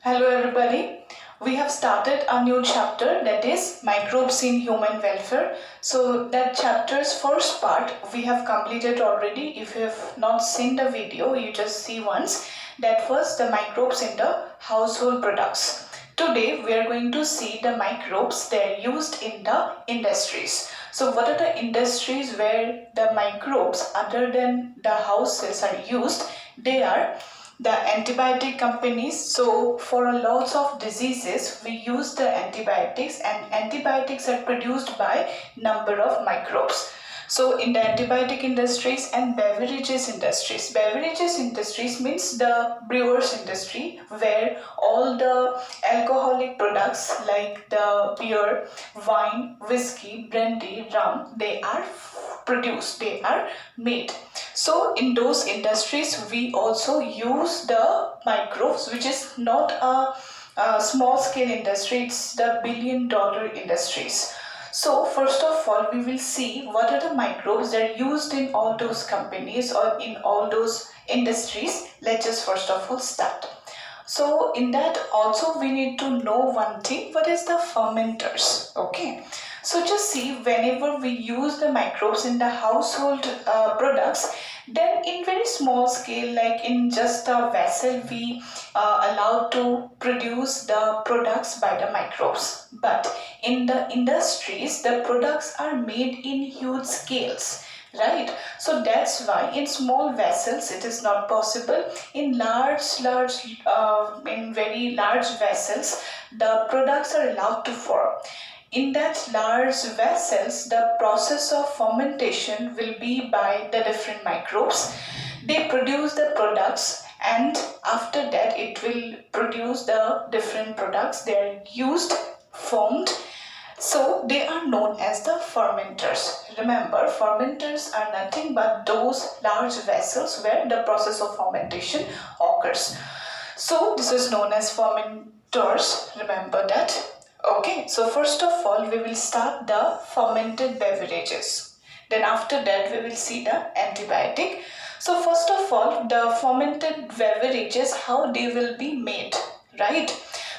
Hello everybody. We have started a new chapter, that is microbes in human welfare. So that chapter's first part we have completed already. If you have not seen the video, you just see once. That was the microbes in the household products. Today we are going to see the microbes that are used in the industries. So what are the industries where the microbes other than the houses are used? They are the antibiotic companies. So for lots of diseases we use the antibiotics, and antibiotics are produced by number of microbes. So in the antibiotic industries and beverages industries means the brewers industry, where all the alcoholic products like the beer, wine, whiskey, brandy, rum, they are produced, they are made. So in those industries we also use the microbes, which is not a small scale industry, it's the billion-dollar industries. So first of all we will see what are the microbes that are used in all those companies or in all those industries. Let's just first of all start. So in that also we need to know one thing, what is the fermenters. Okay, so just see, whenever we use the microbes in the household products, then in very small scale, like in just a vessel, we allowed to produce the products by the microbes. But in the industries, the products are made in huge scales, right? So that's why in small vessels it is not possible. In in very large vessels, the products are allowed to form. In that large vessels, the process of fermentation will be by the different microbes. They produce the products, and after that it will produce the different products. They are used, formed. So they are known as the fermenters. Remember, fermenters are nothing but those large vessels where the process of fermentation occurs. So this is known as fermenters. Remember that. Okay, so first of all we will start the fermented beverages. Then after that we will see the antibiotic. So first of all, the fermented beverages, how they will be made, right?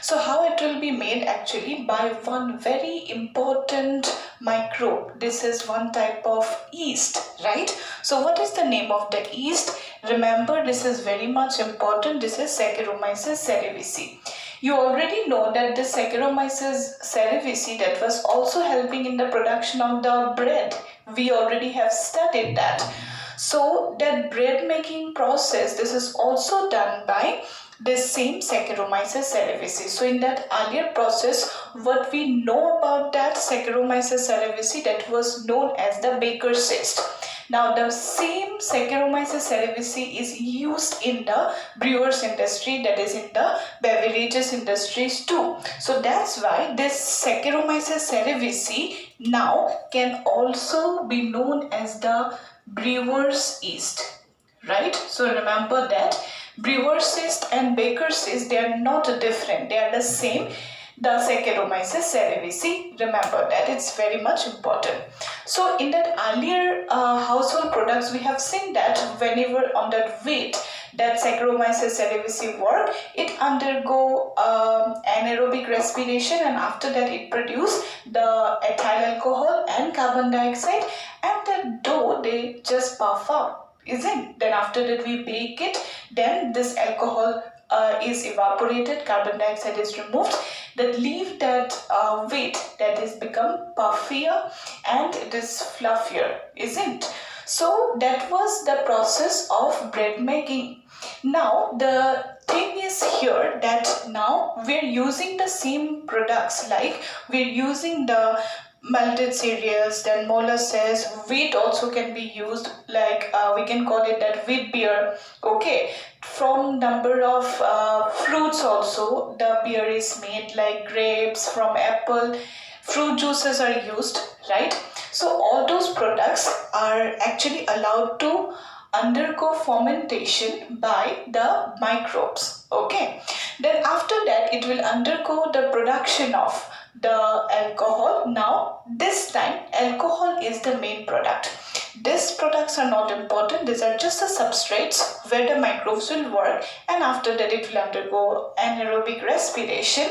So how it will be made, actually by one very important microbe. This is one type of yeast, right? So what is the name of the yeast? Remember, this is very much important. This is Saccharomyces cerevisiae. You already know that the Saccharomyces cerevisiae, that was also helping in the production of the bread. We already have studied that. So that bread making process, this is also done by this same Saccharomyces cerevisiae. So in that earlier process, what we know about that Saccharomyces cerevisiae, that was known as the baker's yeast. Now the same Saccharomyces cerevisiae is used in the brewers industry, that is in the beverages industries too. So that's why this Saccharomyces cerevisiae now can also be known as the brewer's yeast, right? So remember that brewer's yeast and baker's yeast, they are not different, they are the same. The Saccharomyces cerevisiae, remember that, it's very much important. So in that earlier household products, we have seen that whenever on that wheat, that Saccharomyces cerevisiae work, it undergo anaerobic respiration, and after that it produce the ethyl alcohol and carbon dioxide, and the dough they just puff out, isn't? Then after that we bake it, then this alcohol is evaporated, carbon dioxide is removed, that leave that wheat that is become puffier and it is fluffier, isn't? So that was the process of bread making. Now the thing is here that now we're using the same products, like we're using the malted cereals, then molasses, wheat also can be used, like we can call it that wheat beer. Okay, from number of fruits also the beer is made, like grapes, from apple, fruit juices are used, right? So all those products are actually allowed to undergo fermentation by the microbes. Okay, then after that it will undergo the production of the alcohol. Now this time alcohol is the main product. These products are not important. These are just the substrates where the microbes will work, and after that it will undergo anaerobic respiration.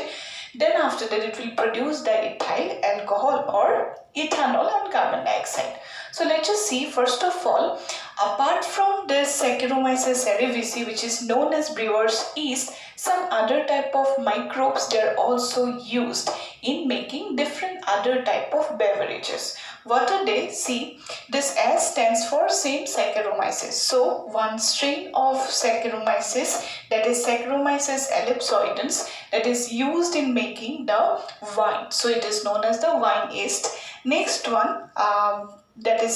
Then after that it will produce the ethyl alcohol or ethanol and carbon dioxide. So let's just see, first of all, apart from this Saccharomyces cerevisiae, which is known as brewer's yeast, some other type of microbes, they are also used in making different other type of beverages. What are they? See, this S stands for same Saccharomyces. So one strain of Saccharomyces, that is Saccharomyces ellipsoidans, that is used in making the wine. So it is known as the wine yeast. Next one, that is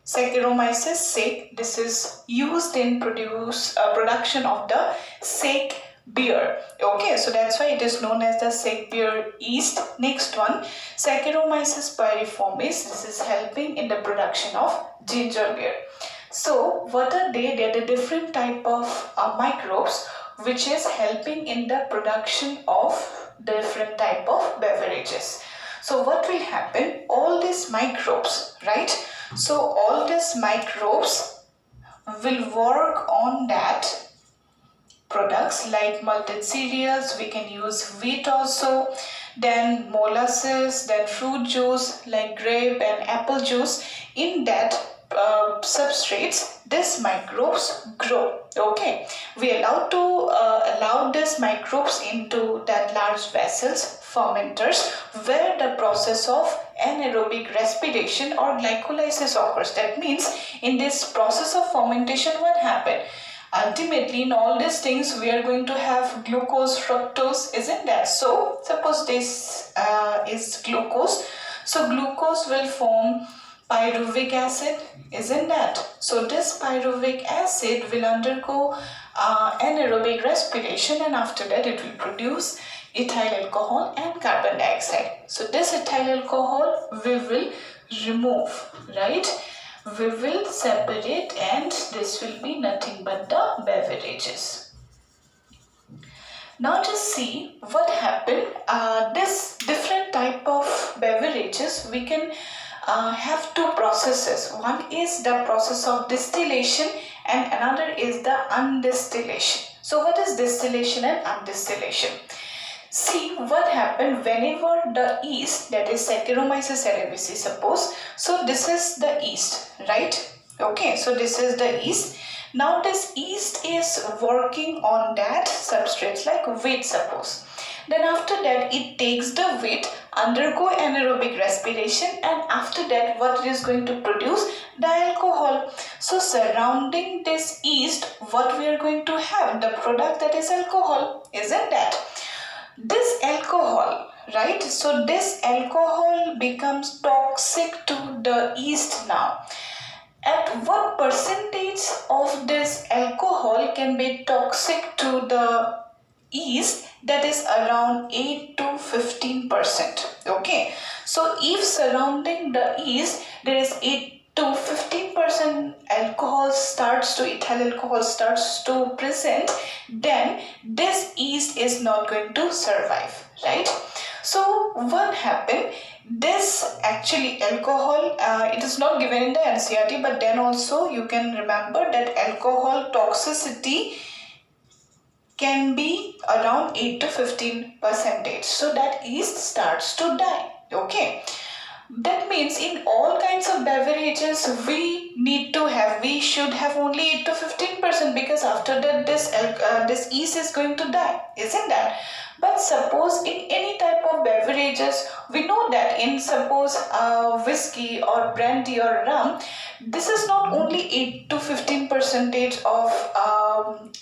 Saccharomyces sake. This is used in production of the sake beer. Okay, so that's why it is known as the sake beer yeast. Next one, Saccharomyces pyriformis. This is helping in the production of ginger beer. So what are they? They are the different type of microbes which is helping in the production of different type of beverages. So what will happen? All these microbes, right? So all these microbes will work on that products like malted cereals. We can use wheat also, then molasses, then fruit juice like grape and apple juice. In that substrates, these microbes grow. Okay, we allow these microbes into that large vessels, fermenters, where the process of anaerobic respiration or glycolysis occurs. That means in this process of fermentation, what happened? Ultimately, in all these things, we are going to have glucose, fructose, isn't there? So suppose this is glucose. So glucose will form pyruvic acid, isn't that? So this pyruvic acid will undergo anaerobic respiration, and after that it will produce ethyl alcohol and carbon dioxide. So this ethyl alcohol we will remove, right? We will separate, and this will be nothing but the beverages. Now just see what happened. This different type of beverages, we can have two processes. One is the process of distillation and another is the undistillation. So what is distillation and undistillation? See what happened whenever the yeast, that is Saccharomyces cerevisiae, suppose. So this is the yeast, right? Okay, so this is the yeast. Now this yeast is working on that substrates like wheat, suppose. Then after that it takes the wheat, undergo anaerobic respiration, and after that what it is going to produce? The alcohol. So surrounding this yeast, what we are going to have? The product, that is alcohol, isn't that? This alcohol, right? So this alcohol becomes toxic to the yeast now. At what percentage of this alcohol can be toxic to the yeast? That is around 8 to 15%. Okay, so if surrounding the yeast there is 8 to 15% alcohol ethyl alcohol starts to present, then this yeast is not going to survive, right? So what happened? This actually alcohol, it is not given in the NCERT, but then also you can remember that alcohol toxicity can be around 8 to 15%. So that yeast starts to die. Okay. That means in all kinds of beverages we should have only 8 to 15%, because after that this yeast is going to die, isn't that? But suppose in any type of beverages, we know that in suppose whiskey or brandy or rum, this is not only 8 to 15% of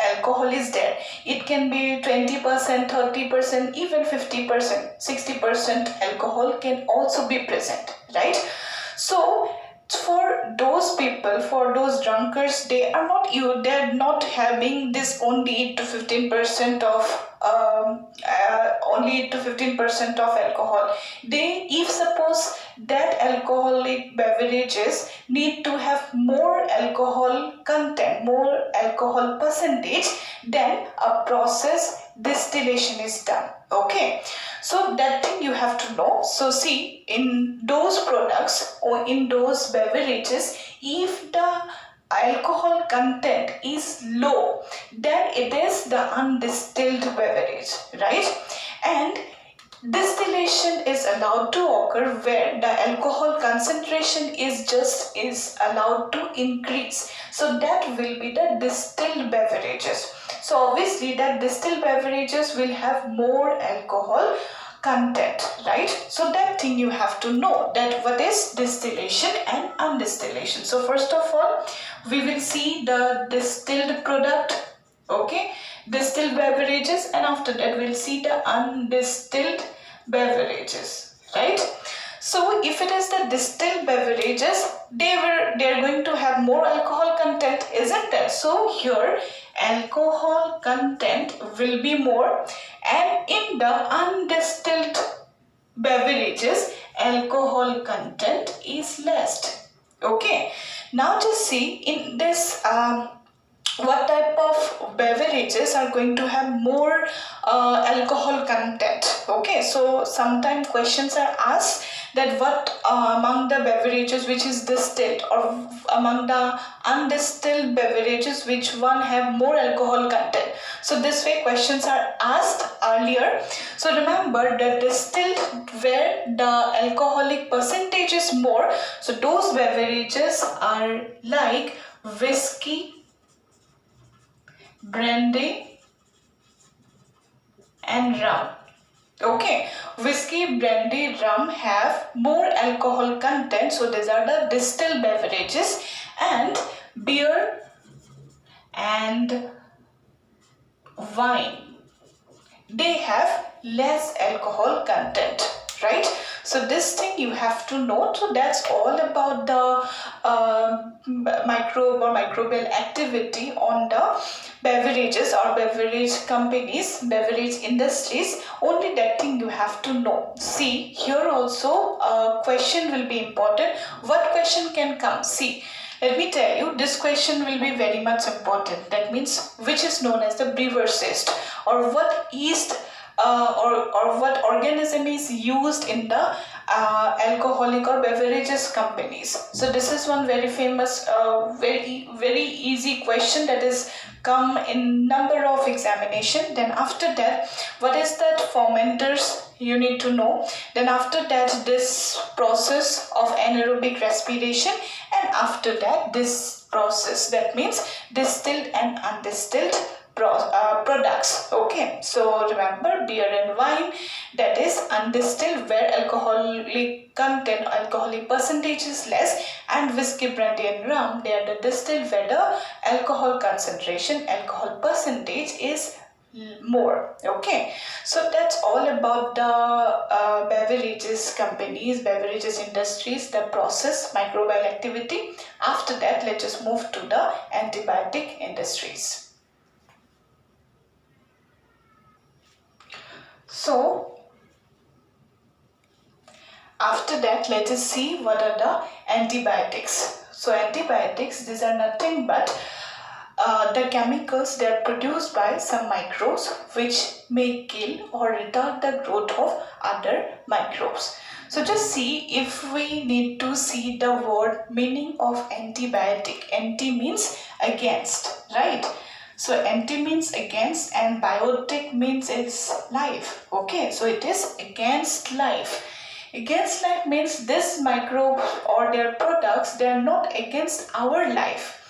alcohol is there. It can be 20%, 30%, even 50%, 60% alcohol can also be present, right? So for those people, for those drunkards, they are not having this only 8 to 15% of only to 15% of alcohol. If suppose that alcoholic beverages need to have more alcohol content, more alcohol percentage, then a process distillation is done. Okay, so that thing you have to know. So see, in those products or in those beverages, if the alcohol content is low, then it is the undistilled beverage, right? And distillation is allowed to occur where the alcohol concentration is allowed to increase. So that will be the distilled beverages. So obviously that distilled beverages will have more alcohol content, right? So that thing you have to know, that what is distillation and undistillation. So first of all, we will see the distilled product, okay, distilled beverages, and after that we'll see the undistilled beverages, right? So if it is the distilled beverages, they're going to have more alcohol content, isn't it? So here alcohol content will be more, and in the undistilled beverages alcohol content is less. Okay, now just see in this what type of beverages are going to have more alcohol content. Okay, so sometimes questions are asked that what among the beverages which is distilled, or among the undistilled beverages which one have more alcohol content. So this way questions are asked earlier. So remember the distilled where the alcoholic percentage is more, so those beverages are like whiskey, brandy and rum. Okay, whiskey, brandy, rum have more alcohol content, so these are the distilled beverages. And beer and wine, they have less alcohol content, right? So this thing you have to know. So that's all about the microbe or microbial activity on the beverages or beverage companies, beverage industries. Only that thing you have to know. See, here also a question will be important. What question can come? See, let me tell you, this question will be very much important. That means which is known as the brewer's yeast, or what yeast or what organism is used in the alcoholic or beverages companies. So this is one very famous, very easy question that is come in number of examination. Then after that, what is that fermenters you need to know. Then after that, this process of anaerobic respiration, and after that this process, that means distilled and undistilled products. Okay, so remember beer and wine, that is undistilled where alcoholic content, alcoholic percentage is less, and whiskey, brandy and rum, they are the distilled where the alcohol concentration, alcohol percentage is more. Okay, so that's all about the beverages companies, beverages industries, the process, microbial activity. After that, let's just move to the antibiotic industries. So after that, let us see what are the antibiotics. So antibiotics, these are nothing but the chemicals that are produced by some microbes which may kill or retard the growth of other microbes. So just see, if we need to see the word meaning of antibiotic, anti means against, right? So anti means against and biotic means it's life. Okay, so it is against life. Against life means this microbe or their products, they are not against our life.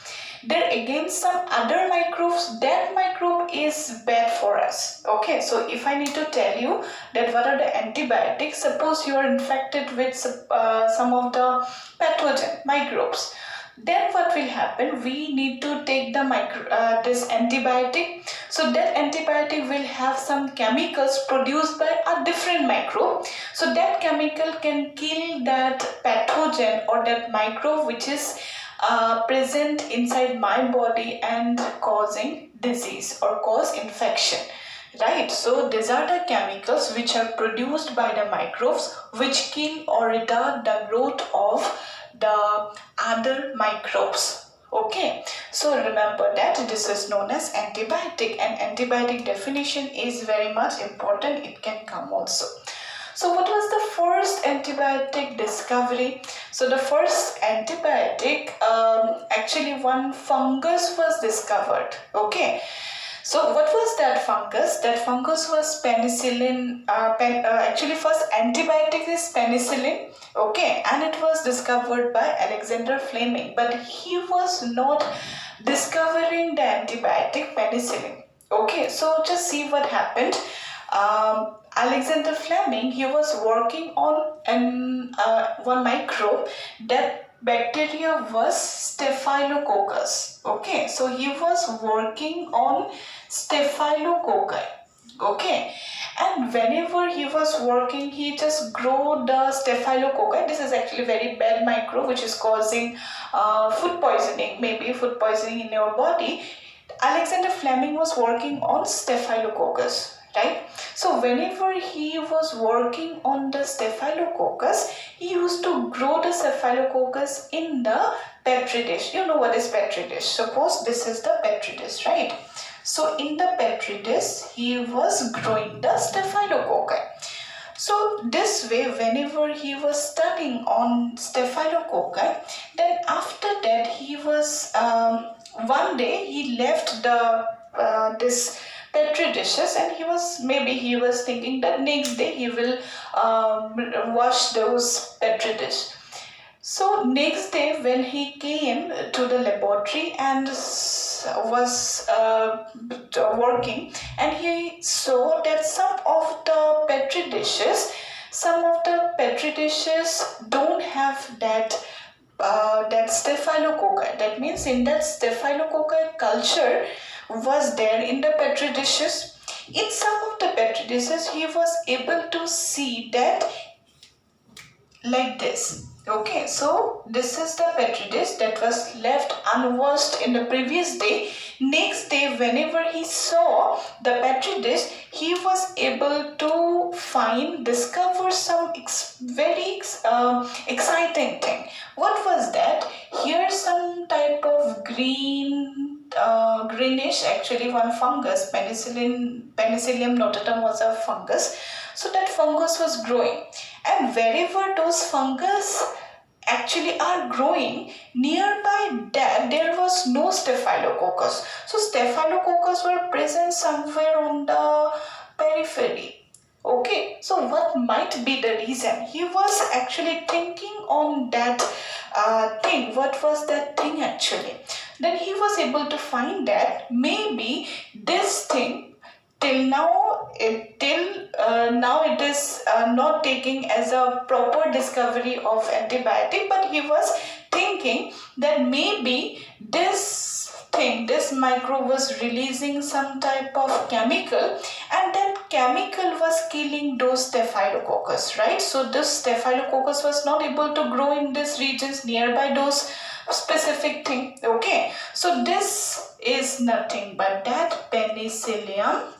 They're against some other microbes. That microbe is bad for us. Okay, so if I need to tell you that what are the antibiotics, suppose you are infected with some of the pathogen microbes, then what will happen? We need to take the this antibiotic. So that antibiotic will have some chemicals produced by a different microbe. So that chemical can kill that pathogen or that microbe which is present inside my body and causing disease or cause infection, right? So these are the chemicals which are produced by the microbes which kill or retard the growth of the other microbes. Okay, so remember that this is known as antibiotic, and antibiotic definition is very much important. It can come also. So what was the first antibiotic discovery? So the first antibiotic, actually one fungus was discovered. Okay. So what was that fungus? That fungus was penicillin. Actually first antibiotic is penicillin. Okay, and it was discovered by Alexander Fleming, but he was not discovering the antibiotic penicillin. Okay, so just see what happened. Alexander Fleming, he was working on one microbe. That bacteria was Staphylococcus. Okay, so he was working on Staphylococci. Okay, and whenever he was working, he just grew the Staphylococci. This is actually very bad microbe which is causing food poisoning, maybe food poisoning in your body. Alexander Fleming was working on Staphylococcus, right? So whenever he was working on the Staphylococcus, he used to grow the Staphylococcus in the petri dish. You know what is petri dish? Suppose this is the petri dish, right? So in the petri dish, he was growing the Staphylococci. So this way, whenever he was studying on Staphylococci, then after that he was one day he left the this petri dishes, and he was thinking that next day he will wash those petri dish. So next day when he came to the laboratory and was working, and he saw that some of the petri dishes don't have that Staphylococci. That means in that Staphylococci culture was there in the petri dishes. In some of the petri dishes, he was able to see that like this. Okay, so this is the petri dish that was left unwashed in the previous day. Next day, whenever he saw the petri dish, he was able to discover some very exciting thing. What was that? Here some type of greenish, actually one fungus, Penicillium notatum was a fungus. So that fungus was growing, and wherever those fungus actually are growing, nearby that there was no Staphylococcus. So Staphylococcus were present somewhere on the periphery. Okay, so what might be the reason? He was actually thinking on that thing. What was that thing actually? Then he was able to find that maybe this thing till now it is not taking as a proper discovery of antibiotic, but he was thinking that maybe this microbe was releasing some type of chemical, and that chemical was killing those Staphylococcus, right? So this Staphylococcus was not able to grow in these regions nearby those specific thing. Okay, so this is nothing but that Penicillium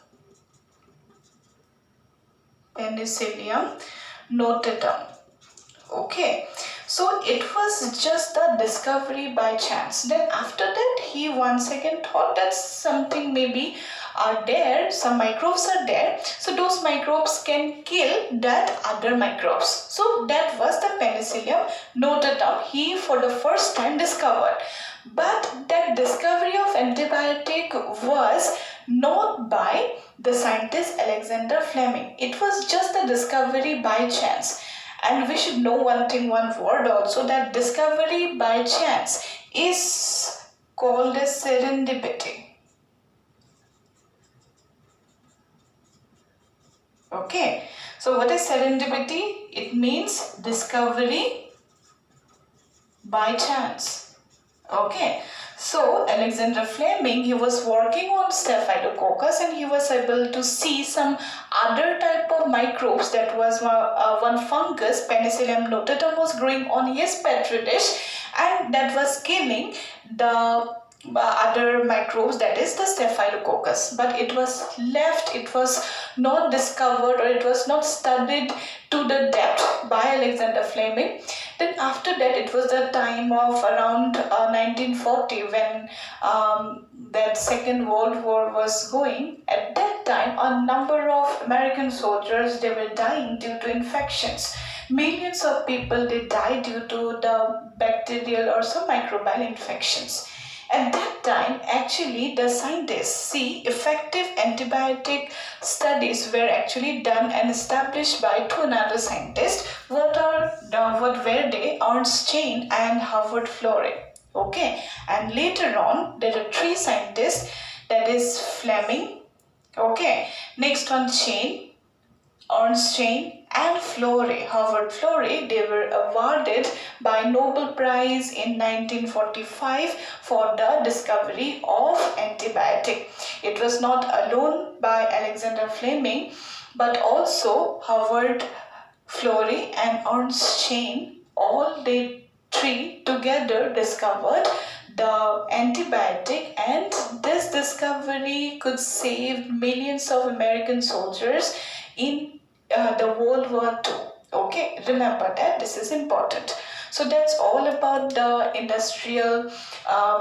notatum. Okay, so it was just a discovery by chance. Then after that he once again thought that something maybe are there, some microbes are there, so those microbes can kill that other microbes. So that was the Penicillium notatum he for the first time discovered. But that discovery of antibiotic was not by the scientist Alexander Fleming. It was just a discovery by chance. And we should know one word also, that discovery by chance is called as serendipity. Okay, so what is serendipity? It means discovery by chance. Okay, so Alexander Fleming, he was working on Staphylococcus, and he was able to see some other type of microbes. That was one fungus, Penicillium notatum, was growing on his petri dish, and that was killing the other microbes, that is the Staphylococcus, but it was left, it was not discovered, or it was not studied to the depth by Alexander Fleming. Then after that, it was the time of around 1940 when that Second World War was going. At that time, a number of American soldiers, they were dying due to infections. Millions of people, they died due to the bacterial or some microbial infections. At that time, actually, the scientists see effective antibiotic studies were actually done and established by two another scientists. What were they? Ernst Chain and Howard Florey. Okay, and later on, there are three scientists, that is Fleming. Okay, next one Chain, Ernst Chain and Florey, Howard Florey, they were awarded by Nobel Prize in 1945 for the discovery of antibiotic. It was not alone by Alexander Fleming, but also Howard Florey and Ernst Chain, all they three together discovered the antibiotic, and this discovery could save millions of American soldiers in the World War II. Okay, remember that, this is important. So that's all about the industrial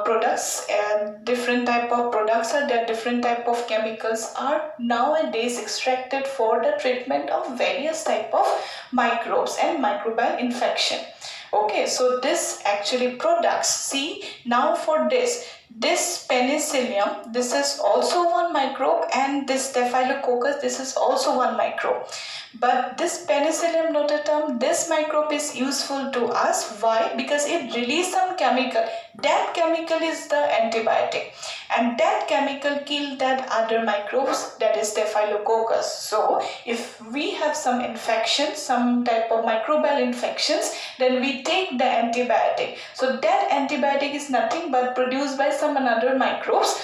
products, and different type of products are there, different type of chemicals are nowadays extracted for the treatment of various type of microbes and microbial infection. Okay, so this actually products, see now for this penicillium, this is also one microbe, and this Staphylococcus, this is also one microbe. But this Penicillium notatum, this microbe is useful to us. Why? Because it releases some chemical. That chemical is the antibiotic, and that chemical kills that other microbes, that is Staphylococcus. So if we have some infection, some type of microbial infections, then we take the antibiotic. So that antibiotic is nothing but produced by some another microbes,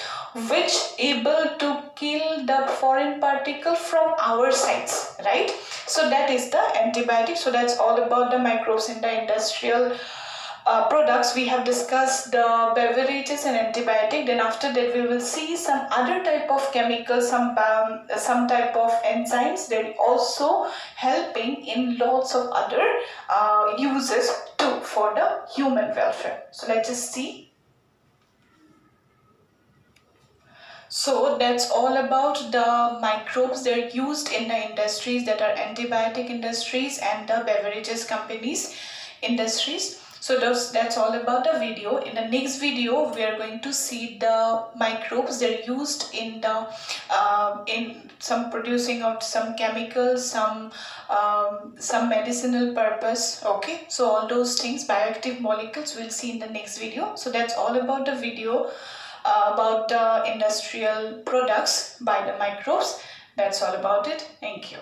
which able to kill the foreign particle from our sides, right? So that is the antibiotic. So that's all about the microbes in the industrial products. We have discussed the beverages and antibiotic. Then after that, we will see some other type of chemicals, some type of enzymes. They're also helping in lots of other uses too for the human welfare. So let's just see. So that's all about the microbes. They're used in the industries, that are antibiotic industries and the beverages companies industries. So that's all about the video. In the next video, we are going to see the microbes. They're used in the in some producing of some chemicals, some medicinal purpose. Okay, so all those things, bioactive molecules, we'll see in the next video. So that's all about the video about the industrial products by the microbes. That's all about it. Thank you.